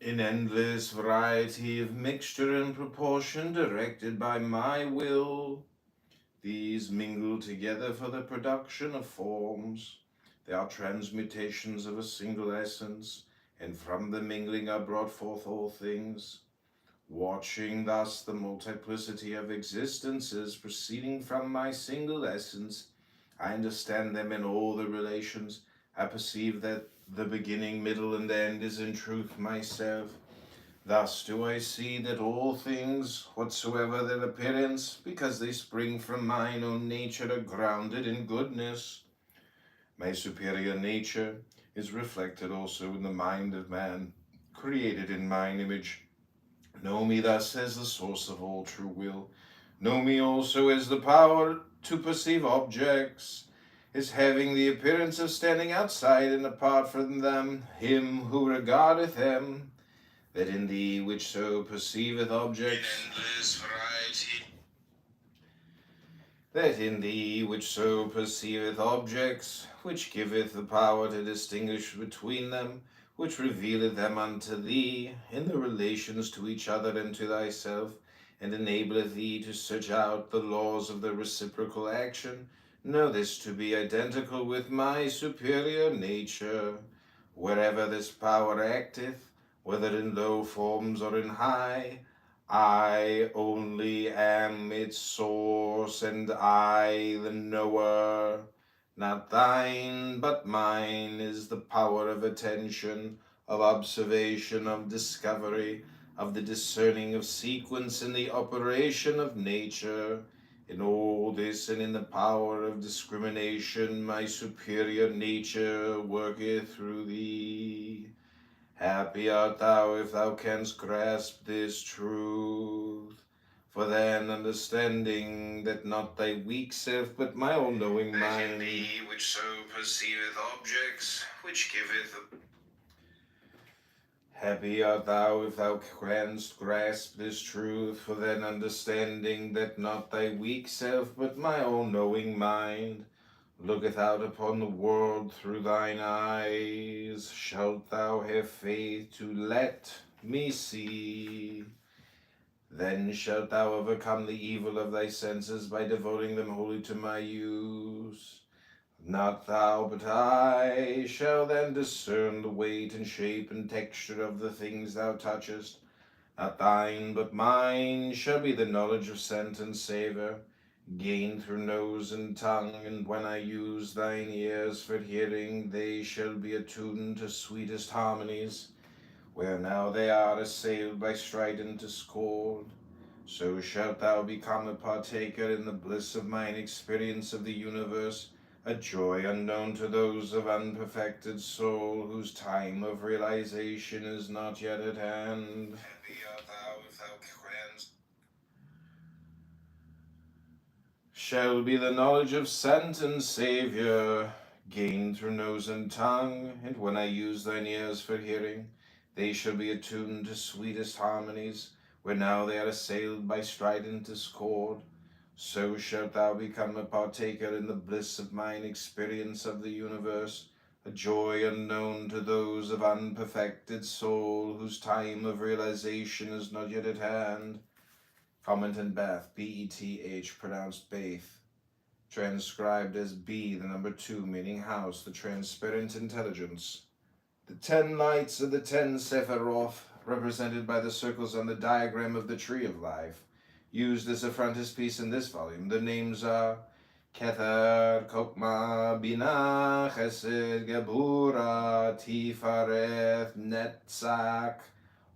In endless variety of mixture and proportion directed by my will, these mingle together for the production of forms. They are transmutations of a single essence, and from the mingling are brought forth all things. Watching thus the multiplicity of existences proceeding from my single essence, I understand them in all the relations. I perceive that the beginning, middle, and end is in truth myself. Thus do I see that all things, whatsoever their appearance, because they spring from mine own nature, are grounded in goodness. My superior nature is reflected also in the mind of man, created in mine image. Know me thus as the source of all true will. Know me also as the power to perceive objects, as having the appearance of standing outside and apart from them, him who regardeth them, that in thee which so perceiveth objects, in endless variety, that in thee which so perceiveth objects, which giveth the power to distinguish between them, which revealeth them unto thee in the relations to each other and to thyself, and enableth thee to search out the laws of the reciprocal action, know this to be identical with my superior nature. Wherever this power acteth, whether in low forms or in high, I only am its source, and I the knower. Not thine, but mine is the power of attention, of observation, of discovery, of the discerning of sequence in the operation of nature. In all this and in the power of discrimination, my superior nature worketh through thee. Happy art thou if thou canst grasp this truth. For then, understanding that not thy weak self, but my all-knowing mind, in thee which so perceiveth objects, which giveth. Happy art thou if thou canst grasp this truth. For then, understanding that not thy weak self, but my all-knowing mind, looketh out upon the world through thine eyes, shalt thou have faith to let me see. Then shalt thou overcome the evil of thy senses by devoting them wholly to my use. Not thou, but I, shall then discern the weight and shape and texture of the things thou touchest. Not thine, but mine, shall be the knowledge of scent and savour, gained through nose and tongue, and when I use thine ears for hearing, they shall be attuned to sweetest harmonies. Where now they are assailed by strident discord, so shalt thou become a partaker in the bliss of mine experience of the universe, a joy unknown to those of unperfected soul, whose time of realization is not yet at hand. Happy art thou if thou canst. Shall be the knowledge of scent and Saviour, gained through nose and tongue, and when I use thine ears for hearing, they shall be attuned to sweetest harmonies, where now they are assailed by strident discord. So shalt thou become a partaker in the bliss of mine experience of the universe, a joy unknown to those of unperfected soul, whose time of realization is not yet at hand. Comment in Beth, B-E-T-H, pronounced Baith, transcribed as B, the number 2, meaning house, the transparent intelligence. The 10 lights of the 10 Sephiroth, represented by the circles on the diagram of the Tree of Life, used as a frontispiece in this volume. The names are Kether, Kokma, Bina, Chesed, Gebura, Tifareth, Netzach,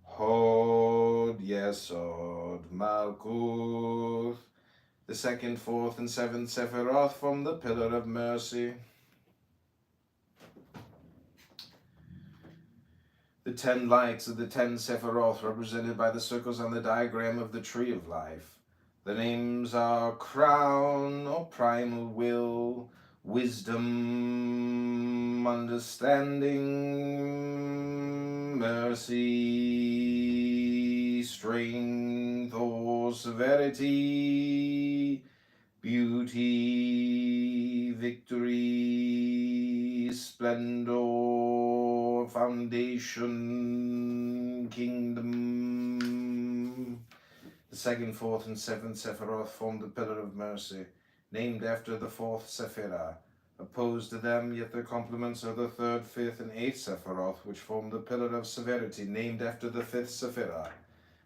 Hod, Yesod, Malkuth. The second, fourth, and seventh Sephiroth form the pillar of mercy. The 10 lights of the 10 Sephiroth, represented by the circles on the diagram of the Tree of Life. The names are Crown, or Primal Will, Wisdom, Understanding, Mercy, Strength, or Severity, Beauty, Victory, Splendor, your foundation kingdom. The second, fourth, and seventh Sephiroth formed the pillar of mercy, named after the fourth Sephirah. Opposed to them, yet their complements are the third, fifth, and eighth Sephiroth, which form the pillar of severity, named after the fifth Sephirah.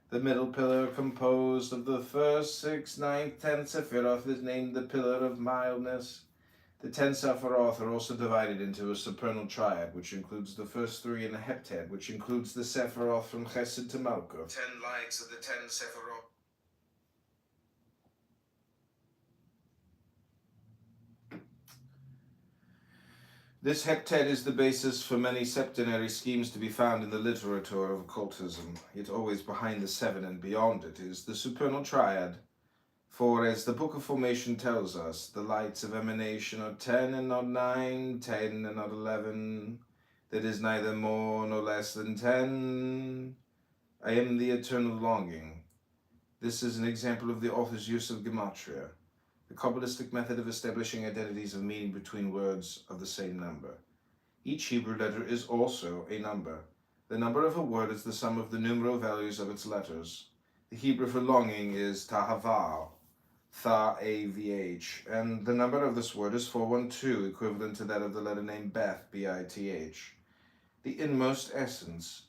The middle pillar, composed of the first, sixth, ninth, tenth Sephiroth, is named the pillar of mildness. The 10 Sephiroth are also divided into a supernal triad, which includes the first three, and a heptad, which includes the Sephiroth from Chesed to Malkuth. 10 lights of the 10 Sephiroth. This heptad is the basis for many septenary schemes to be found in the literature of occultism, yet always behind the 7 and beyond it is the supernal triad. For as the Book of Formation tells us, the lights of emanation are 10 and not 9, 10 and not 11, that is neither more nor less than 10. I am the eternal longing. This is an example of the author's use of gematria, the Kabbalistic method of establishing identities of meaning between words of the same number. Each Hebrew letter is also a number. The number of a word is the sum of the numeral values of its letters. The Hebrew for longing is tahavah, tha-a-v-h, and the number of this word is 412, equivalent to that of the letter name Beth, b-i-t-h. The inmost essence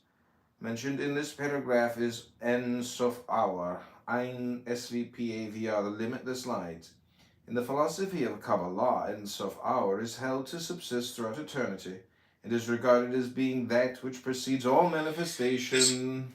mentioned in this paragraph is En Sof Hour, Ein Svpavr, the limitless light. In the philosophy of Kabbalah, En Sof Hour is held to subsist throughout eternity, and is regarded as being that which precedes all manifestation.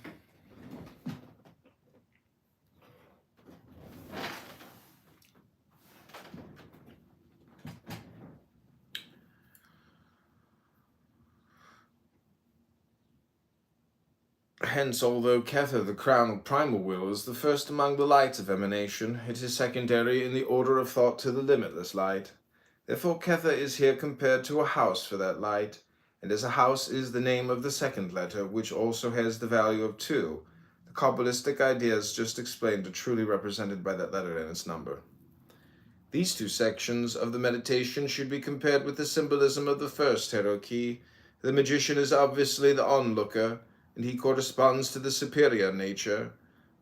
Hence, although Kether, the crown of primal will, is the first among the lights of emanation, it is secondary in the order of thought to the limitless light. Therefore, Kether is here compared to a house for that light, and as a house is the name of the second letter, which also has the value of 2. The Kabbalistic ideas just explained are truly represented by that letter and its number. These two sections of the meditation should be compared with the symbolism of the first tarot key. The magician is obviously the onlooker, and he corresponds to the superior nature.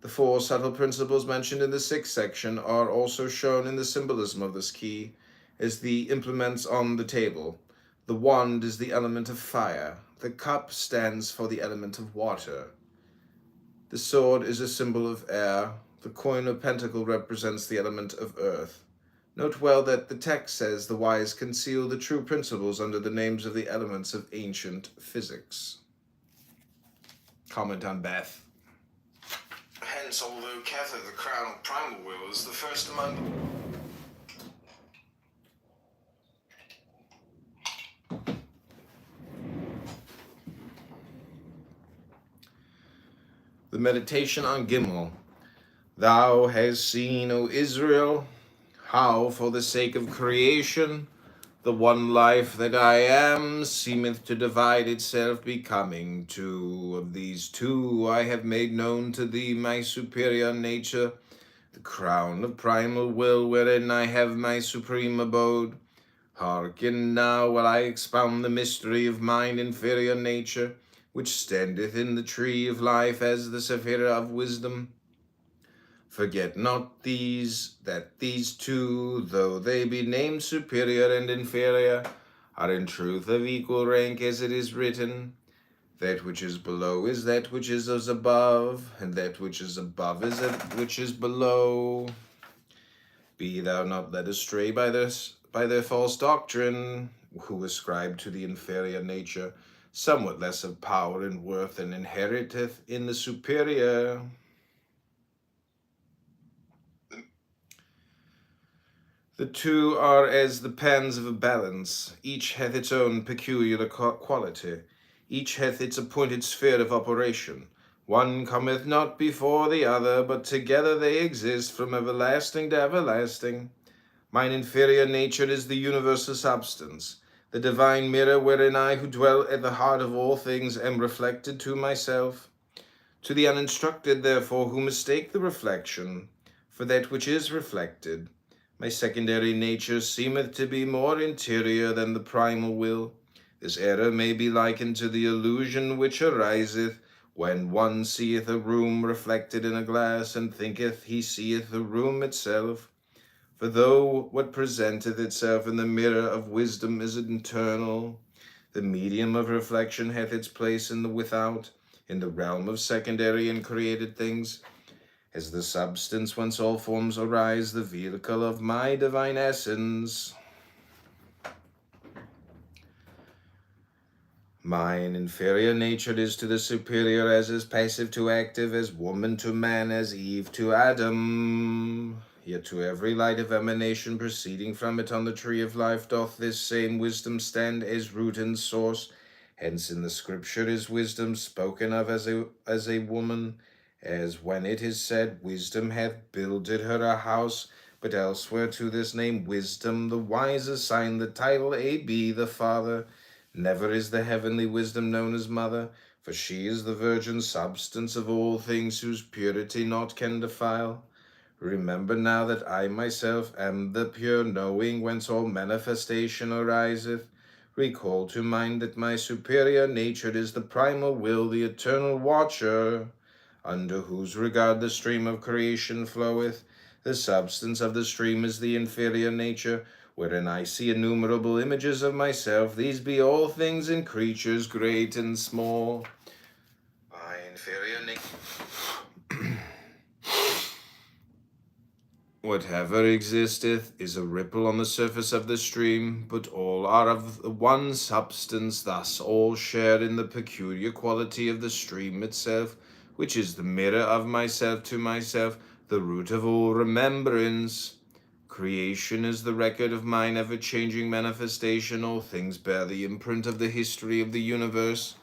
The 4 subtle principles mentioned in the 6th section are also shown in the symbolism of this key as the implements on the table. The wand is the element of fire. The cup stands for the element of water. The sword is a symbol of air. The coin of pentacle represents the element of earth. Note well that the text says the wise conceal the true principles under the names of the elements of ancient physics. Comment on Beth. Hence, although Kether, the crown of primal will, is the first among the meditation on Gimel. Thou hast seen, O Israel, how for the sake of creation the one life that I am seemeth to divide itself, becoming 2. Of these 2 I have made known to thee my superior nature, the crown of primal will, wherein I have my supreme abode. Hearken now while I expound the mystery of mine inferior nature, which standeth in the tree of life as the Sephirah of wisdom. Forget not that these 2, though they be named superior and inferior, are in truth of equal rank, as it is written, that which is below is that which is as above, and that which is above is that which is below. Be thou not led astray by their false doctrine, who ascribe to the inferior nature somewhat less of power and worth than inheriteth in the superior. The 2 are as the pans of a balance. Each hath its own peculiar quality. Each hath its appointed sphere of operation. One cometh not before the other, but together they exist from everlasting to everlasting. Mine inferior nature is the universal substance, the divine mirror wherein I, who dwell at the heart of all things, am reflected to myself. To the uninstructed, therefore, who mistake the reflection for that which is reflected, my secondary nature seemeth to be more interior than the primal will. This error may be likened to the illusion which ariseth when one seeth a room reflected in a glass, and thinketh he seeth the room itself. For though what presenteth itself in the mirror of wisdom is internal, the medium of reflection hath its place in the without, in the realm of secondary and created things. As the substance whence all forms arise, the vehicle of my divine essence, mine inferior nature is to the superior as is passive to active, as woman to man, as Eve to Adam. Yet to every light of emanation proceeding from it on the tree of life doth this same wisdom stand as root and source. Hence in the scripture is wisdom spoken of as a woman, as when it is said, wisdom hath builded her a house. But elsewhere to this name wisdom the wise assign the title AB the father. Never is the heavenly wisdom known as mother, for she is the virgin substance of all things, whose purity naught can defile. Remember now that I myself am the pure knowing whence all manifestation ariseth. Recall to mind that my superior nature is the primal will, the eternal watcher, under whose regard the stream of creation floweth. The substance of the stream is the inferior nature, wherein I see innumerable images of myself. These be all things and creatures, great and small. My inferior nature. Whatever existeth is a ripple on the surface of the stream, but all are of the one substance. Thus all share in the peculiar quality of the stream itself, which is the mirror of myself to myself, the root of all remembrance. Creation is the record of mine ever-changing manifestation. All things bear the imprint of the history of the universe.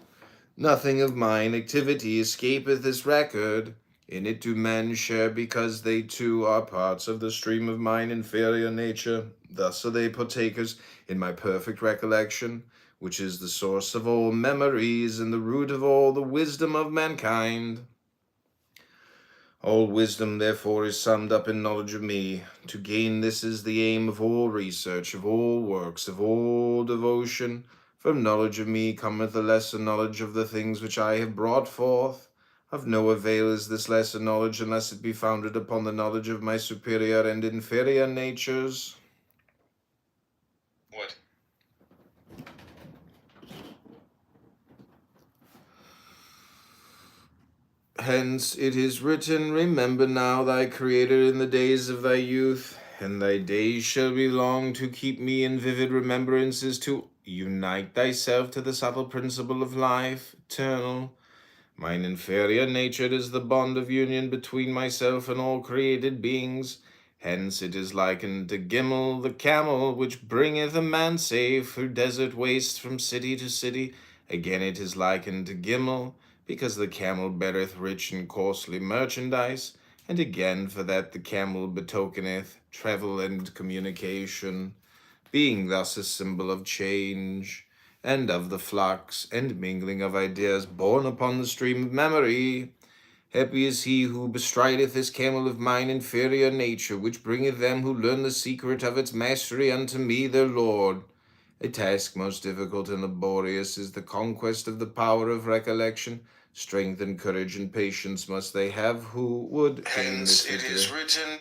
Nothing of mine activity escapeth this record. In it do men share, because they too are parts of the stream of mine inferior nature. Thus are they partakers in my perfect recollection, which is the source of all memories and the root of all the wisdom of mankind. All wisdom, therefore, is summed up in knowledge of me. To gain this is the aim of all research, of all works, of all devotion. From knowledge of me cometh the lesser knowledge of the things which I have brought forth. Of no avail is this lesser knowledge unless it be founded upon the knowledge of my superior and inferior natures. What? Hence it is written, remember now thy Creator in the days of thy youth, and thy days shall be long to keep me in vivid remembrances, to unite thyself to the subtle principle of life, eternal. Mine inferior nature is the bond of union between myself and all created beings. Hence it is likened to Gimel, the camel, which bringeth a man safe through desert wastes from city to city. Again it is likened to Gimel, because the camel beareth rich and costly merchandise. And again, for that the camel betokeneth travel and communication, being thus a symbol of change, and of the flux and mingling of ideas borne upon the stream of memory. Happy is he who bestrideth this camel of mine inferior nature, which bringeth them who learn the secret of its mastery unto me their Lord. A task most difficult and laborious is the conquest of the power of recollection. Strength and courage and patience must they have who would gain this victory. Hence it is written,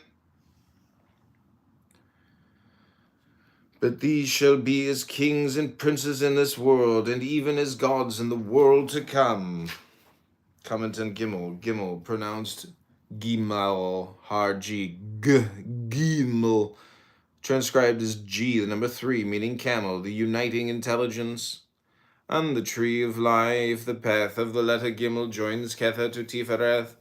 but these shall be as kings and princes in this world, and even as gods in the world to come. Comment on Gimel. Gimel, pronounced Gimal, hard G. Gimel. Transcribed as G, the number 3, meaning camel, the uniting intelligence. On the tree of life, the path of the letter Gimel joins Kether to Tifereth.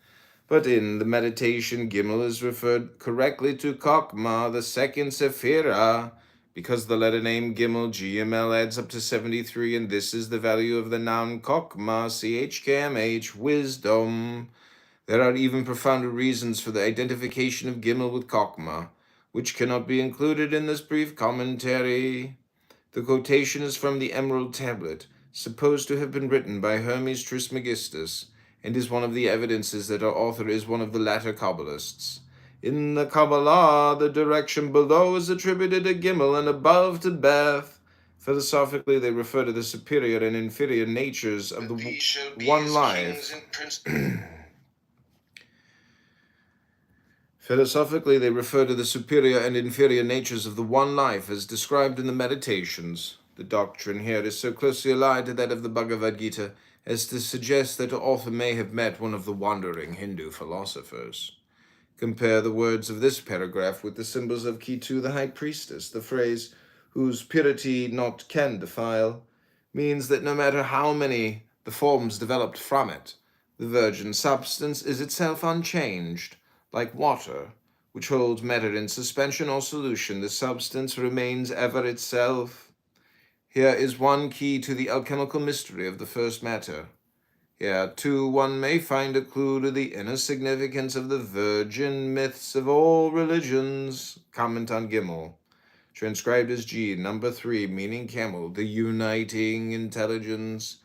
But in the meditation, Gimel is referred correctly to Kokma, the second Sephirah, because the letter name Gimel, GML, adds up to 73, and this is the value of the noun Kokma, CHKMH, wisdom. There are even profounder reasons for the identification of Gimel with Kokma, which cannot be included in this brief commentary. The quotation is from the Emerald Tablet, supposed to have been written by Hermes Trismegistus, and is one of the evidences that our author is one of the latter Kabbalists. In the Kabbalah, the direction below is attributed to Gimel and above to Beth. Philosophically, they refer to the superior and inferior natures of the one life. Philosophically, they refer to the superior and inferior natures of the one life as described in the Meditations. The doctrine here is so closely allied to that of the Bhagavad Gita as to suggest that the author may have met one of the wandering Hindu philosophers. Compare the words of this paragraph with the symbols of Ketu, the high priestess. The phrase, whose purity not can defile, means that no matter how many the forms developed from it, the virgin substance is itself unchanged. Like water, which holds matter in suspension or solution, the substance remains ever itself. Here is one key to the alchemical mystery of the first matter. Here, too, one may find a clue to the inner significance of the virgin myths of all religions. Comment on Gimel. Transcribed as G, number 3, meaning camel, the uniting intelligence.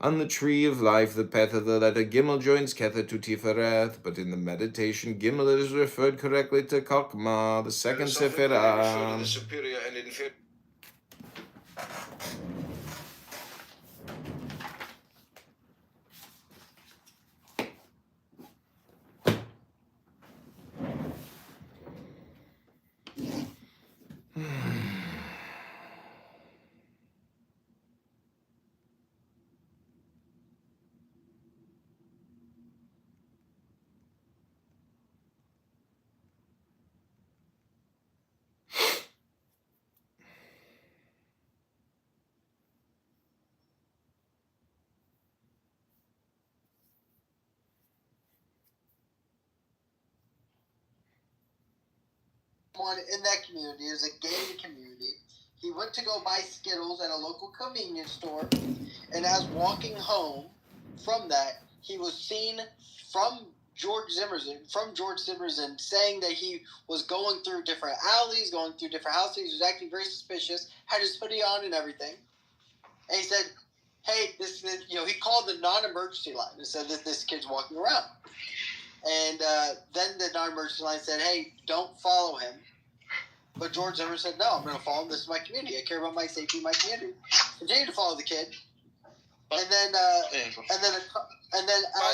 On the tree of life, the path of the letter Gimel joins Kether to Tiferet, but in the meditation, Gimel is referred correctly to Kokma, the second Sephirah. In that community, is a gated community. He went to go buy Skittles at a local convenience store, and as walking home from that, he was seen from George Zimmerman saying that he was going through different alleys, going through different houses. He was acting very suspicious, had his hoodie on and everything. And he said, hey, he called the non-emergency line and said that this kid's walking around. And then the non-emergency line said, hey, don't follow him. But George Zimmerman said, no, I'm going to follow him. This is my community. I care about my safety and my community. Continue to follow the kid. And then, By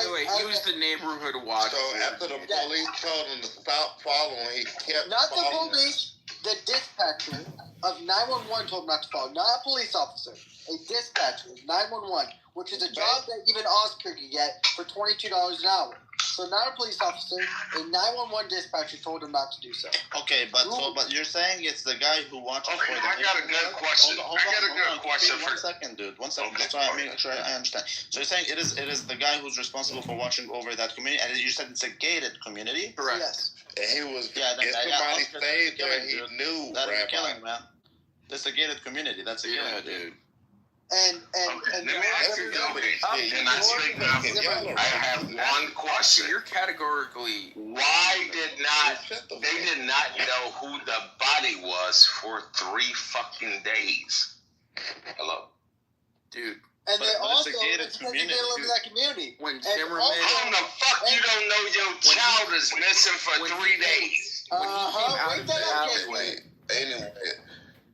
the way, he was the neighborhood watch. So after the police told him to stop following, he kept not following. The police, the dispatcher of 911 told him not to follow. Not a police officer. A dispatcher of 911, which is a job that even Oscar could get for $22 an hour. So not a police officer, a 911 dispatcher told him not to do so. Okay, but you're saying it's the guy who watches for the... Okay, I got a good question. Hold on. 1 second, dude. 1 second. Okay. Just so I make sure I understand. So you're saying it is the guy who's responsible for watching over that community, and you said it's a gated community? Correct. Yes. And he was... Yeah, if somebody stayed there, he knew, That is Rabbi. killing, man. That's a gated community. That's a killing, dude. And let me ask you something. Can I speak now? I have one question. You're categorically... Why did they not know who the body was for 3 fucking days? Hello? Dude. And But they also, it's a gated because community, they live in dude. that community. When And Zimmerman... How the fuck you don't know your child is missing for 3 days? When he came out Wait of the that up, alleyway... Anyway,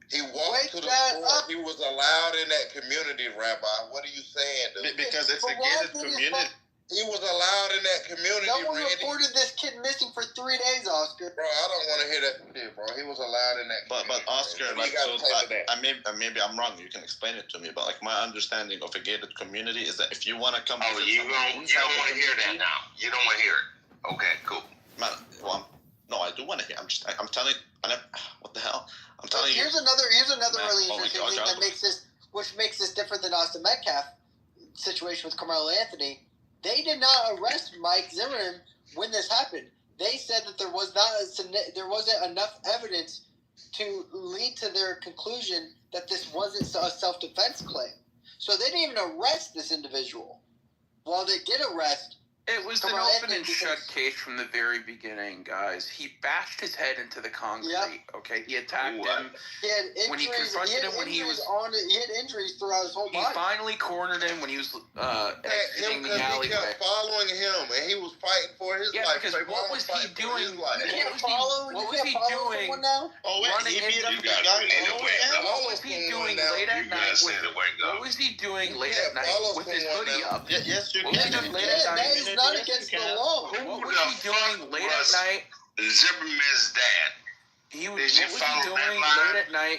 he walked to the store. He was allowed in that community, Rabbi. What are you saying, dude? Because it's a gated community. He was allowed in that community, No one Randy. reported this kid missing for 3 days, Oscar. Bro, I don't want to hear that shit, bro. He was allowed in that community. But Oscar, man. like, You gotta so take that. maybe I'm wrong. You can explain it to me. But like my understanding of a gated community is that if you want to come... Oh, you don't want to hear that now. You don't want to hear it. Okay, cool. Man, well, no, I do want to hear. I'm telling... what the hell? I'm telling you... Here's another Man, really interesting thing that makes this different than Austin Metcalf situation with Carmelo Anthony. They did not arrest Mike Zimmerman when this happened. They said that there wasn't enough evidence to lead to their conclusion that this wasn't a self-defense claim. So they didn't even arrest this individual. While they did arrest... It was an open and shut case from the very beginning, guys. He bashed his head into the concrete, okay? He attacked him. He had injuries, when he confronted him when he was... He had injuries throughout his whole body. He finally cornered him when he was exiting the alleyway. He kept following him, and he was fighting for his life. because what was he doing? You can't follow someone now? Oh, wait, Running he beat into up the guy. What was he doing late at night? What was he doing late at night with his hoodie up? Yes, you What was he can. doing late at night? That is not against the law. What was he doing late at night? Zimmerman's dad. What was he doing late at night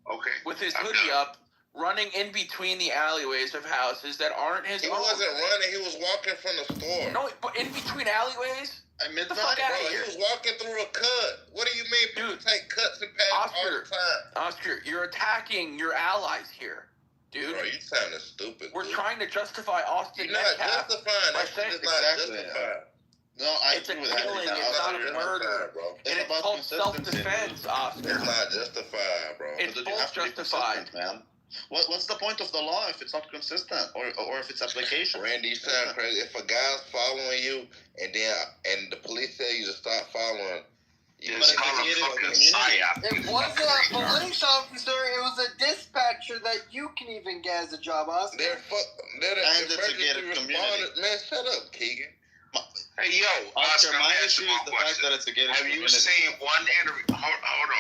Okay. with his hoodie up, running in between the alleyways of houses that aren't his own? He wasn't running. He was walking from the store. No, but in between alleyways? Get the fuck out of He here. was walking through a cut. What do you mean people take cuts and pass all the time? Oscar, you're attacking your allies here, dude. Bro, you sounding stupid. We're trying to justify Austin You're not Metcalf. justifying. That's just not Exactly. justified. No, I It's a agree with that. killing, it's not a murder. Bro. And it's called self-defense, Oscar. It's not justified, bro. It's You both have to be justified. consistent, man. What's the point of the law if it's not consistent or if it's application? Randy, you sound crazy. If a guy's following you and the police tell you to stop following, you It's called a fucking psyop. It wasn't a police officer, it was a dispatcher that you can even get as a job, Oscar. they're And it's a gated community. Man, shut up, Keegan. Hey, yo, Oscar, Oscar, my let me ask issue you is one the fact question. that it's a gated Have you community. seen one interview? Hold on.